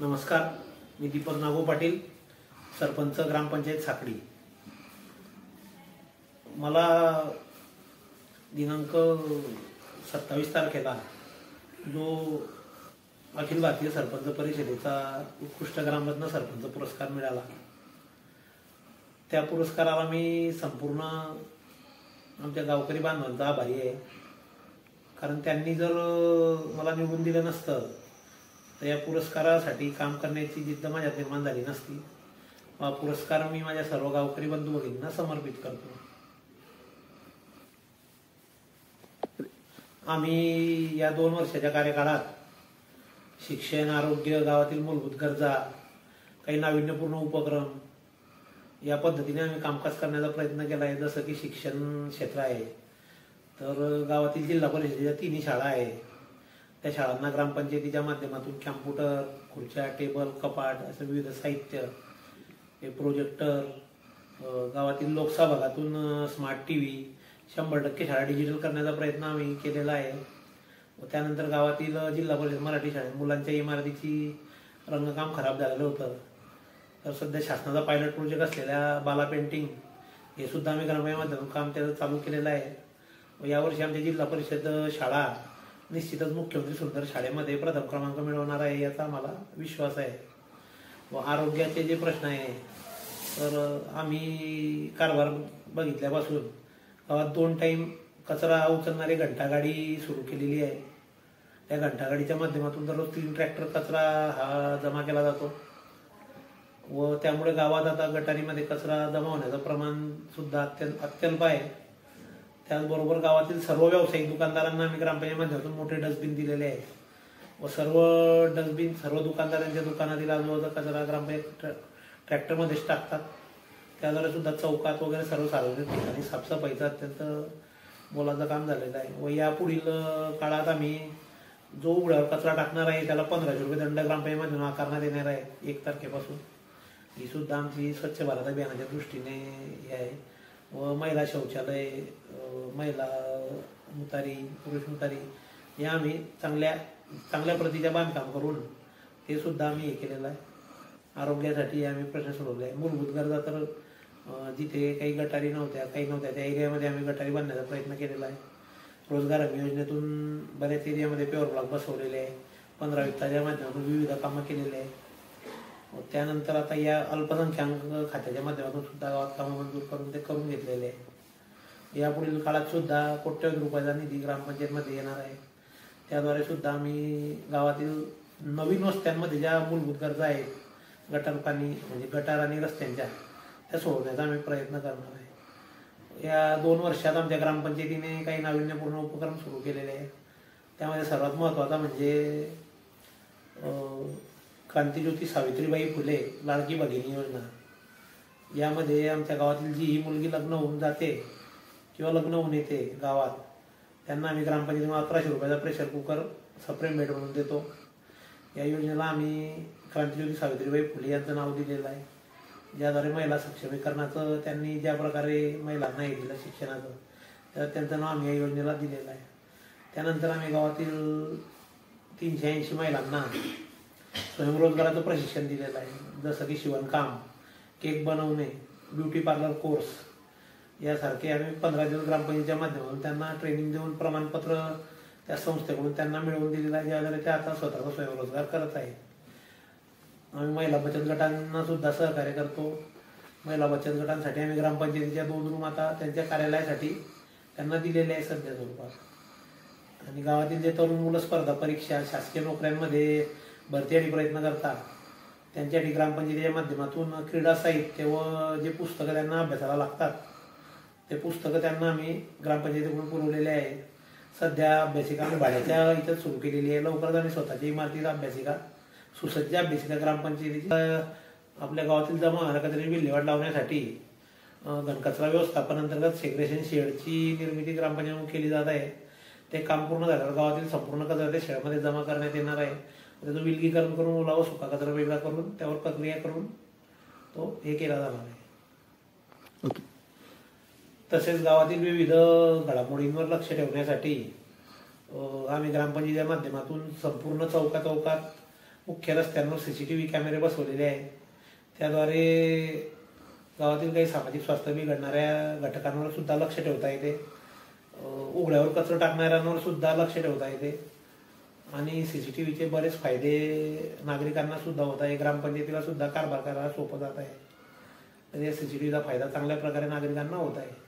नमस्कार, मी दीपक नागो पाटील, सरपंच ग्रामपंचायत साखळी। मला दिनांक 27 तारखेला जो अखिल भारतीय सरपंच परिषदेचा उत्कृष्ट ग्रामरत्न सरपंच पुरस्कार मिळाला, त्या पुरस्काराला मी संपूर्ण आमच्या गावकरी बांधवांचा आभारी आहे। कारण त्यांनी जर मला निवडून दिलं नसतं तर या पुरस्कारासाठी काम करण्याची जिद्द माझ्यात निर्माण झाली नसती। हा पुरस्कार मी माझ्या सर्व गावकरी बंधू भगिनींना समर्पित करतो। आम्ही या 2 वर्षाच्या कार्यकाळात शिक्षण, आरोग्य, गावातील मूलभूत गरजा, काही नाविन्यपूर्ण उपक्रम या पद्धतीने आम्ही कामकाज करण्याचा प्रयत्न केला आहे। जसं की शिक्षण क्षेत्र आहे तर गावातील जिल्हा परिषदेच्या 3 शाळा आहे, त्या शाळांना ग्रामपंचायतीच्या माध्यमातून कॅम्प्युटर, खुर्च्या, टेबल, कपाट असं विविध साहित्य, प्रोजेक्टर, गावातील लोकसभा भागातून स्मार्ट टीव्ही, 100% शाळा डिजिटल करण्याचा प्रयत्न आम्ही केलेला आहे। व त्यानंतर गावातील जिल्हा परिषद मराठी शाळेत मुलांच्या इमारतीची रंगकाम खराब झालेलं होतं, तर सध्या शासनाचा पायलट प्रोजेक्ट असलेल्या बाला पेंटिंग हे सुद्धा आम्ही ग्रामपंचायतीतून काम त्याचं चालू केलेलं आहे। व यावर्षी आमच्या जिल्हा परिषद शाळा निश्चितच मुख्यमंत्री सुंदर शाळेमध्ये प्रथम क्रमांक मिळवणार आहे याचा आम्हाला विश्वास आहे। व आरोग्याचे जे प्रश्न आहे तर आम्ही कारभार बघितल्यापासून गावात 2 टाईम कचरा उचलणारी घंटागाडी सुरू केलेली आहे। त्या घंटागाडीच्या माध्यमातून दररोज 3 ट्रॅक्टर कचरा हा जमा केला जातो व त्यामुळे गावात आता गटारीमध्ये कचरा जमा होण्याचं प्रमाण सुद्धा अत्यल्प आहे। त्याचबरोबर गावातील सर्व व्यावसायिक दुकानदारांना आम्ही ग्रामपंचायत माध्यमातून मोठे डस्टबिन दिलेले आहेत व सर्व डस्टबिन सर्व दुकानदारांच्या दुकानातील आजूबाजूचा कचरा ग्रामपंचायत ट्रॅक्टरमध्येच टाकतात। त्याद्वारे सुद्धा चौकात वगैरे सर्व सार्वजनिक ठिकाणी साफसफाईचं अत्यंत मोलाचं काम झालेलं आहे। व यापुढील काळात आम्ही जो उघड्यावर कचरा टाकणार आहे त्याला 1500 रुपये दंड ग्रामपंचायत माध्यमातून आकारण्यात येणार आहे 1 तारखेपासून। ही सुद्धा आमची स्वच्छ भारत अभियानाच्या दृष्टीने हे आहे। व महिला शौचालय, महिला मुतारी, पुरुष मुतारी या आम्ही चांगल्या प्रतीच्या बांधकाम करून ते सुद्धा आम्ही हे केलेलं आहे। आरोग्यासाठी आम्ही प्रश्न सोडवले आहे। मूलभूत गरजा तर जिथे काही गटारी नव्हत्या, काही नव्हत्या, त्या एरियामध्ये आम्ही गटारी बांधण्याचा प्रयत्न केलेला आहे। रोजगार हमी योजनेतून बऱ्याच एरियामध्ये प्युअर ब्लॉक बसवलेले आहे, 15 वित्ताच्या माध्यमातून विविध कामं केलेले आहे। त्यानंतर आता या अल्पसंख्याक खात्याच्या माध्यमातून सुद्धा गावात कामं मंजूर करून ते करून घेतलेले आहे। यापुढील काळात सुद्धा कोट्यवधी रुपयाचा निधी ग्रामपंचायतमध्ये येणार आहे। त्याद्वारे सुद्धा आम्ही गावातील नवीन वस्त्यांमध्ये ज्या मूलभूत गरजा आहेत, गटार पाणी म्हणजे गटार आणि रस्त्यांच्या, त्या सोडवण्याचा आम्ही प्रयत्न करणार आहे। या 2 वर्षात आमच्या ग्रामपंचायतीने काही नाविन्यपूर्ण उपक्रम सुरू केलेले आहेत। त्यामध्ये सर्वात महत्त्वाचा म्हणजे क्रांतिज्योती सावित्रीबाई फुले लाडकी भगिनी योजना। यामध्ये आमच्या गावातील जी ही मुलगी लग्न होऊन जाते किंवा लग्न होऊन येते गावात, त्यांना आम्ही ग्रामपंचायतीने 1100 रुपयाचा प्रेशर कुकर सप्रेम भेट म्हणून देतो। या योजनेला आम्ही क्रांतिज्योती सावित्रीबाई फुले यांचं नाव दिलेलं आहे, ज्याद्वारे महिला सक्षमीकरणाचं त्यांनी ज्या प्रकारे महिलांना हे दिलं शिक्षणाचं, तर त्यांचं नाव आम्ही या योजनेला दिलेलं आहे। त्यानंतर आम्ही गावातील 380 महिलांना स्वयंरोजगाराचं प्रशिक्षण दिलेलं आहे, जसं की शिवणकाम, केक बनवणे, ब्युटी पार्लर कोर्स यासारखे आम्ही 15 दिवस ग्रामपंचायतीच्या माध्यमातून त्यांना ट्रेनिंग देऊन प्रमाणपत्र त्या संस्थेकडून त्यांना मिळवून दिलेलं आहे, ज्याद्वारे ते आता स्वतःचा स्वयंरोजगार करत आहेत। आम्ही महिला बचत गटांना सुद्धा सहकार्य करतो। महिला बचत गटांसाठी आम्ही ग्रामपंचायतीच्या 2 रूम आता त्यांच्या कार्यालयासाठी त्यांना दिलेले आहे सध्या स्वरूपात। आणि गावातील जे तरुण मुलं स्पर्धा परीक्षा, शासकीय नोकऱ्यांमध्ये भरतीसाठी प्रयत्न करतात, त्यांच्यासाठी ग्रामपंचायतीच्या माध्यमातून क्रीडा साहित्य व जे पुस्तकं त्यांना अभ्यासाला लागतात ते पुस्तकं त्यांना आम्ही ग्रामपंचायतीकडून पुरवलेले आहे। सध्या अभ्यासिका आम्ही भाड्याच्या इथं सुरू केलेली आहे। लवकरच आम्ही स्वतःच्या इमारतीला अभ्यासिका, सुसज्ज अभ्यासिका ग्रामपंचायतीची आपल्या गावातील जमा होणाऱ्या कचऱ्याची विल्हेवाट लावण्यासाठी घनकचरा व्यवस्थापन अंतर्गत सेग्रेशन शेडची निर्मिती ग्रामपंचायतीकडून केली जात आहे। ते काम पूर्ण झाल्यावर गावातील संपूर्ण कचरा त्या शेडमध्ये जमा करण्यात येणार आहे। त्याचं विलगीकरण करून ओला व सुका कचरा वेगळा करून त्यावर प्रक्रिया करून तो हे केला जाणार आहे। तसेच गावातील विविध घडामोडींवर लक्ष ठेवण्यासाठी आम्ही ग्रामपंचायतीच्या माध्यमातून संपूर्ण चौकात मुख्य रस्त्यांवर सीसीटीव्ही कॅमेरे बसवलेले आहेत. त्याद्वारे गावातील काही सामाजिक स्वास्थ्य बिघडणाऱ्या घटकांवर सुद्धा लक्ष ठेवता येते. उघड्यावर कचरा टाकणाऱ्यांवर सुद्धा लक्ष ठेवता येते. आणि सीसीटीव्हीचे बरेच फायदे नागरिकांना सुद्धा होत आहे. ग्रामपंचायतीला सुद्धा कारभार करायला सोपं जात आहे. तर या सीसीटीव्हीचा फायदा चांगल्या प्रकारे नागरिकांना होत आहे.